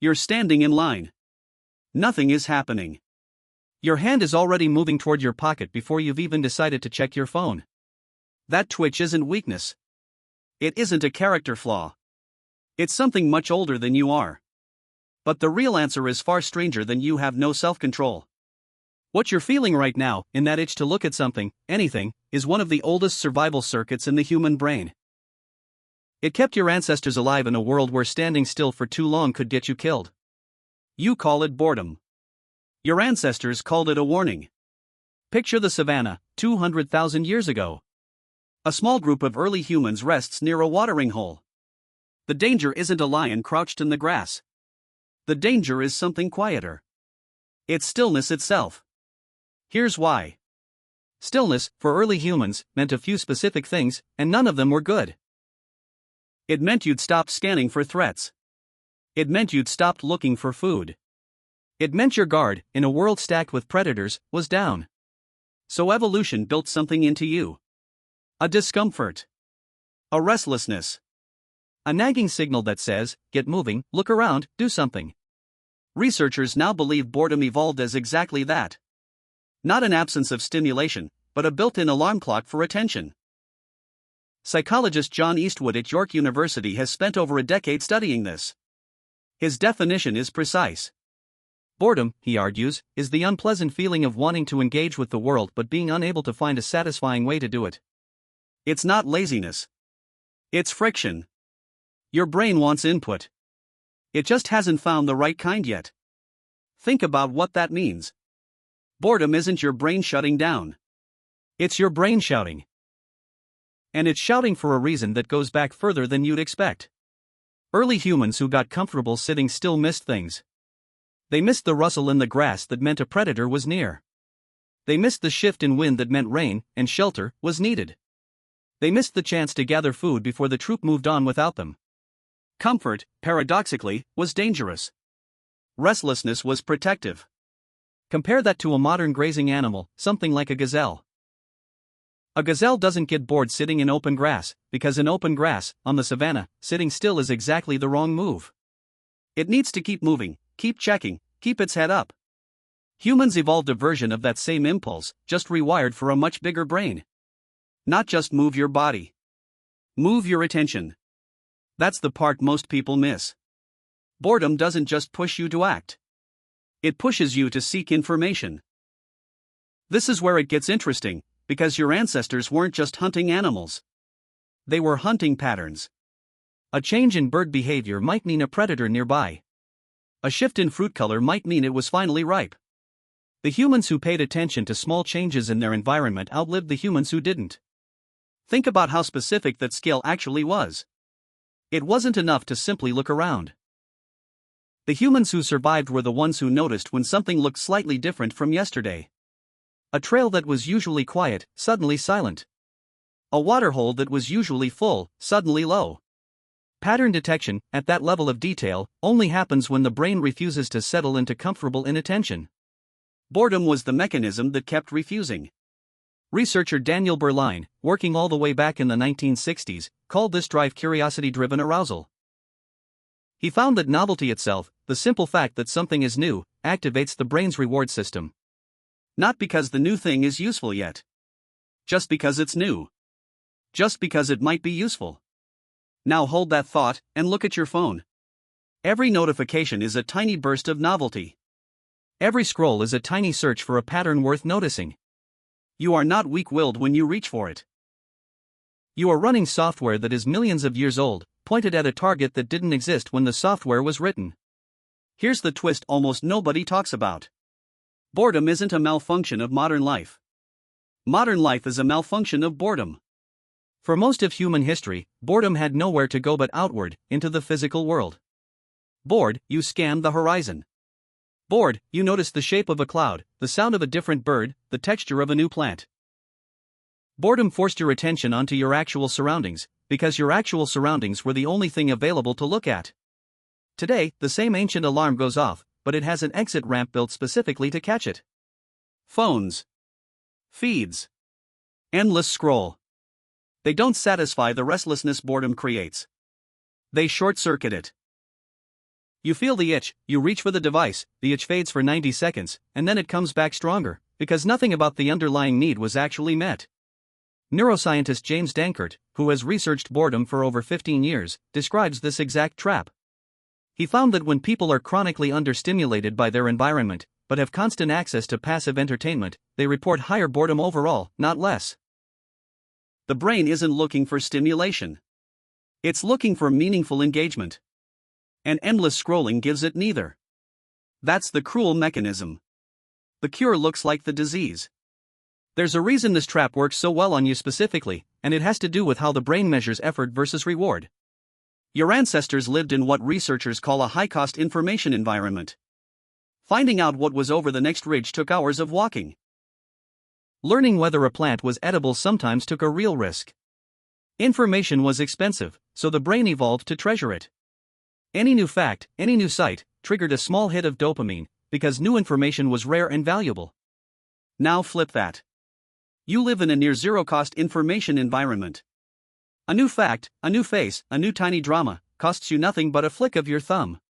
You're standing in line. Nothing is happening. Your hand is already moving toward your pocket before you've even decided to check your phone. That twitch isn't weakness. It isn't a character flaw. It's something much older than you are. But the real answer is far stranger than you have no self-control. What you're feeling right now, in that itch to look at something, anything, is one of the oldest survival circuits in the human brain. It kept your ancestors alive in a world where standing still for too long could get you killed. You call it boredom. Your ancestors called it a warning. Picture the savannah, 200,000 years ago. A small group of early humans rests near a watering hole. The danger isn't a lion crouched in the grass. The danger is something quieter. It's stillness itself. Here's why. Stillness, for early humans, meant a few specific things, and none of them were good. It meant you'd stopped scanning for threats. It meant you'd stopped looking for food. It meant your guard, in a world stacked with predators, was down. So evolution built something into you. A discomfort. A restlessness. A nagging signal that says, get moving, look around, do something. Researchers now believe boredom evolved as exactly that. Not an absence of stimulation, but a built-in alarm clock for attention. Psychologist John Eastwood at York University has spent over a decade studying this. His definition is precise. Boredom, he argues, is the unpleasant feeling of wanting to engage with the world but being unable to find a satisfying way to do it. It's not laziness. It's friction. Your brain wants input. It just hasn't found the right kind yet. Think about what that means. Boredom isn't your brain shutting down. It's your brain shouting. And it's shouting for a reason that goes back further than you'd expect. Early humans who got comfortable sitting still missed things. They missed the rustle in the grass that meant a predator was near. They missed the shift in wind that meant rain and shelter was needed. They missed the chance to gather food before the troop moved on without them. Comfort, paradoxically, was dangerous. Restlessness was protective. Compare that to a modern grazing animal, something like a gazelle. A gazelle doesn't get bored sitting in open grass, because in open grass, on the savannah, sitting still is exactly the wrong move. It needs to keep moving, keep checking, keep its head up. Humans evolved a version of that same impulse, just rewired for a much bigger brain. Not just move your body. Move your attention. That's the part most people miss. Boredom doesn't just push you to act. It pushes you to seek information. This is where it gets interesting, because your ancestors weren't just hunting animals. They were hunting patterns. A change in bird behavior might mean a predator nearby. A shift in fruit color might mean it was finally ripe. The humans who paid attention to small changes in their environment outlived the humans who didn't. Think about how specific that skill actually was. It wasn't enough to simply look around. The humans who survived were the ones who noticed when something looked slightly different from yesterday. A trail that was usually quiet, suddenly silent. A waterhole that was usually full, suddenly low. Pattern detection, at that level of detail, only happens when the brain refuses to settle into comfortable inattention. Boredom was the mechanism that kept refusing. Researcher Daniel Berline, working all the way back in the 1960s, called this drive curiosity-driven arousal. He found that novelty itself, the simple fact that something is new, activates the brain's reward system. Not because the new thing is useful yet. Just because it's new. Just because it might be useful. Now hold that thought, and look at your phone. Every notification is a tiny burst of novelty. Every scroll is a tiny search for a pattern worth noticing. You are not weak-willed when you reach for it. You are running software that is millions of years old, pointed at a target that didn't exist when the software was written. Here's the twist almost nobody talks about. Boredom isn't a malfunction of modern life. Modern life is a malfunction of boredom. For most of human history, boredom had nowhere to go but outward, into the physical world. Bored, you scanned the horizon. Bored, you noticed the shape of a cloud, the sound of a different bird, the texture of a new plant. Boredom forced your attention onto your actual surroundings, because your actual surroundings were the only thing available to look at. Today, the same ancient alarm goes off, but it has an exit ramp built specifically to catch it. Phones. Feeds. Endless scroll. They don't satisfy the restlessness boredom creates. They short-circuit it. You feel the itch, you reach for the device, the itch fades for 90 seconds, and then it comes back stronger, because nothing about the underlying need was actually met. Neuroscientist James Dankert, who has researched boredom for over 15 years, describes this exact trap. He found that when people are chronically understimulated by their environment, but have constant access to passive entertainment, they report higher boredom overall, not less. The brain isn't looking for stimulation. It's looking for meaningful engagement. And endless scrolling gives it neither. That's the cruel mechanism. The cure looks like the disease. There's a reason this trap works so well on you specifically, and it has to do with how the brain measures effort versus reward. Your ancestors lived in what researchers call a high-cost information environment. Finding out what was over the next ridge took hours of walking. Learning whether a plant was edible sometimes took a real risk. Information was expensive, so the brain evolved to treasure it. Any new fact, any new sight, triggered a small hit of dopamine, because new information was rare and valuable. Now flip that. You live in a near zero-cost information environment. A new fact, a new face, a new tiny drama, costs you nothing but a flick of your thumb.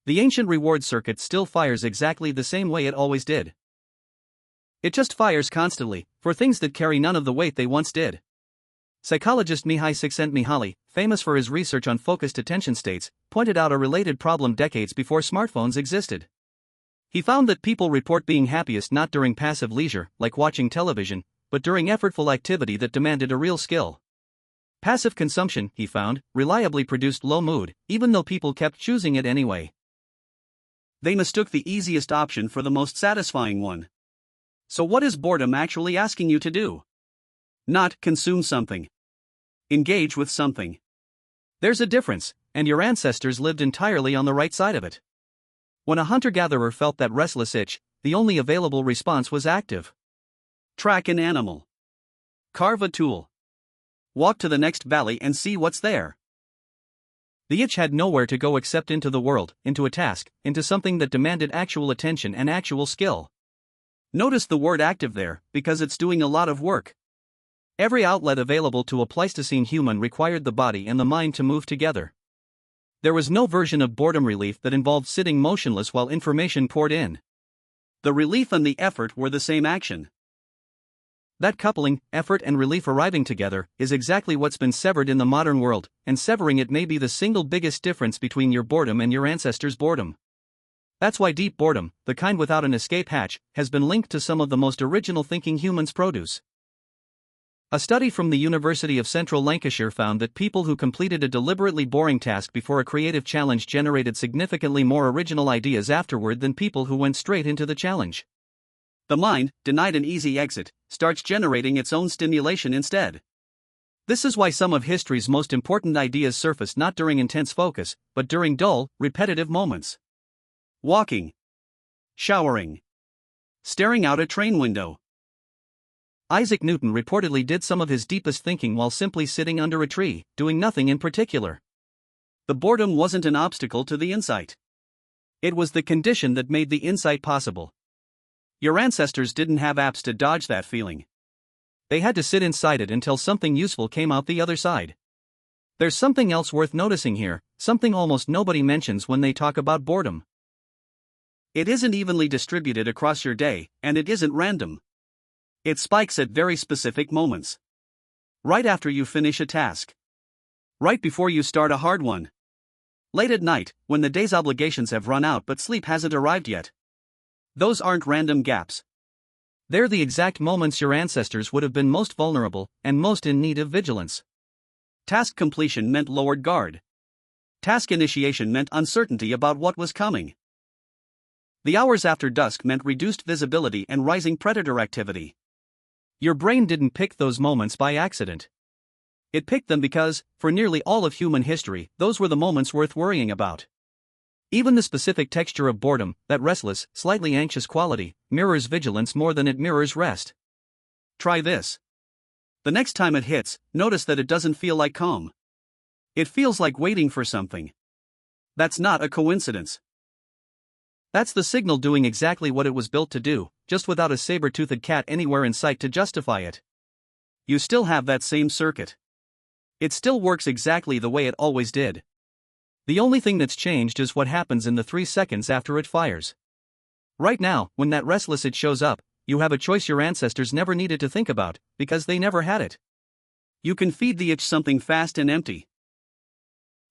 The ancient reward circuit still fires exactly the same way it always did. It just fires constantly, for things that carry none of the weight they once did. Psychologist Mihai Csikszentmihalyi, famous for his research on focused attention states, pointed out a related problem decades before smartphones existed. He found that people report being happiest not during passive leisure, like watching television, but during effortful activity that demanded a real skill. Passive consumption, he found, reliably produced low mood, even though people kept choosing it anyway. They mistook the easiest option for the most satisfying one. So what is boredom actually asking you to do? Not consume something. Engage with something. There's a difference, and your ancestors lived entirely on the right side of it. When a hunter-gatherer felt that restless itch, the only available response was active. Track an animal. Carve a tool. Walk to the next valley and see what's there. The itch had nowhere to go except into the world, into a task, into something that demanded actual attention and actual skill. Notice the word active there, because it's doing a lot of work. Every outlet available to a Pleistocene human required the body and the mind to move together. There was no version of boredom relief that involved sitting motionless while information poured in. The relief and the effort were the same action. That coupling, effort and relief arriving together, is exactly what's been severed in the modern world, and severing it may be the single biggest difference between your boredom and your ancestors' boredom. That's why deep boredom, the kind without an escape hatch, has been linked to some of the most original thinking humans produce. A study from the University of Central Lancashire found that people who completed a deliberately boring task before a creative challenge generated significantly more original ideas afterward than people who went straight into the challenge. The mind, denied an easy exit, starts generating its own stimulation instead. This is why some of history's most important ideas surface not during intense focus, but during dull, repetitive moments. Walking. Showering. Staring out a train window. Isaac Newton reportedly did some of his deepest thinking while simply sitting under a tree, doing nothing in particular. The boredom wasn't an obstacle to the insight. It was the condition that made the insight possible. Your ancestors didn't have apps to dodge that feeling. They had to sit inside it until something useful came out the other side. There's something else worth noticing here, something almost nobody mentions when they talk about boredom. It isn't evenly distributed across your day, and it isn't random. It spikes at very specific moments. Right after you finish a task. Right before you start a hard one. Late at night, when the day's obligations have run out but sleep hasn't arrived yet. Those aren't random gaps. They're the exact moments your ancestors would have been most vulnerable and most in need of vigilance. Task completion meant lowered guard. Task initiation meant uncertainty about what was coming. The hours after dusk meant reduced visibility and rising predator activity. Your brain didn't pick those moments by accident. It picked them because, for nearly all of human history, those were the moments worth worrying about. Even the specific texture of boredom, that restless, slightly anxious quality, mirrors vigilance more than it mirrors rest. Try this. The next time it hits, notice that it doesn't feel like calm. It feels like waiting for something. That's not a coincidence. That's the signal doing exactly what it was built to do, just without a saber-toothed cat anywhere in sight to justify it. You still have that same circuit. It still works exactly the way it always did. The only thing that's changed is what happens in the 3 seconds after it fires. Right now, when that restless itch shows up, you have a choice your ancestors never needed to think about, because they never had it. You can feed the itch something fast and empty.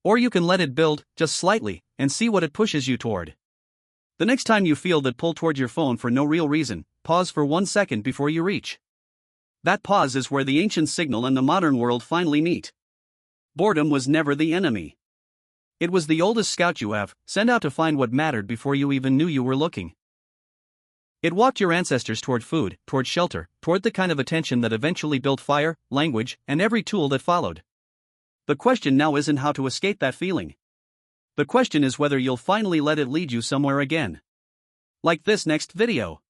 Or you can let it build, just slightly, and see what it pushes you toward. The next time you feel that pull toward your phone for no real reason, pause for 1 second before you reach. That pause is where the ancient signal and the modern world finally meet. Boredom was never the enemy. It was the oldest scout you have, sent out to find what mattered before you even knew you were looking. It walked your ancestors toward food, toward shelter, toward the kind of attention that eventually built fire, language, and every tool that followed. The question now isn't how to escape that feeling. The question is whether you'll finally let it lead you somewhere again. Like this next video.